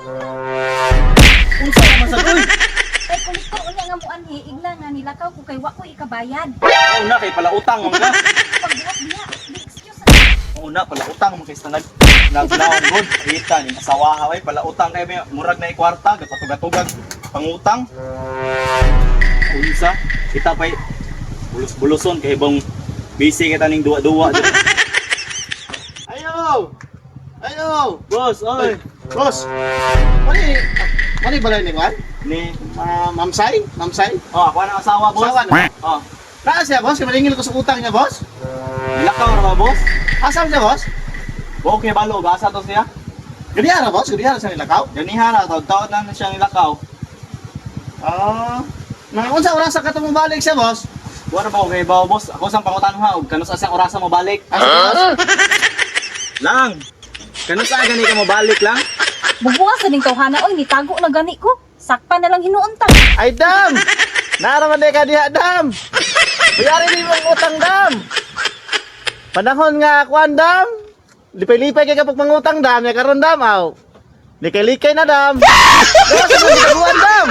Unsa naman sa uy? Ay kulit ko unya nga mo anhi igla nga nilakaw ko kay wa ko ikabayad. Una kay pala utang mo nga. Pagbuhat diha, excuse. Una pala utang mo kay sanag naglaon god. Kita ni asawa way pala utang kay may murag na ikwarta gapatugag pangutang. Unsa kita pay bulos-buloson kay bang busy kita ning duwa-duwa. Ayo! Ayo! Boss, oy. Boss! Mani balay ni Juan? Ni Mamsay? Mamsay? oh, ako na asawa boss. Asawa na? Oh, Naa siya, boss? Maningil ko sa utang niya, boss? nilakaw ra ba boss? Asam siya, boss? Okay balo gasa to siya. Ganyan na, boss? Ganyan na siya nilakaw? Ganihan na taud-taud na siya nilakaw. Ah... Mga unsa oras ka ito balik siya, boss? Wala ba okay ba boss? Ako sang pangutanha og kanus asang orasa mo balik. Asa, boss? Lang. Kanus gani ka mo balik lang? Bubuha sa ning tawhana oy nitago na gani ko. Sakpa na lang hinuunta. Ay, Dam! Naaraman na ka diha, Dam! Kuyari ni mong utang, Dam! Panahon nga, kuan, Dam! Lipay-lipay kay kapag mangutang, Dam! Ya karon, Dam, aw! Likay-likay na, Dam! Dam, sa mga Dam!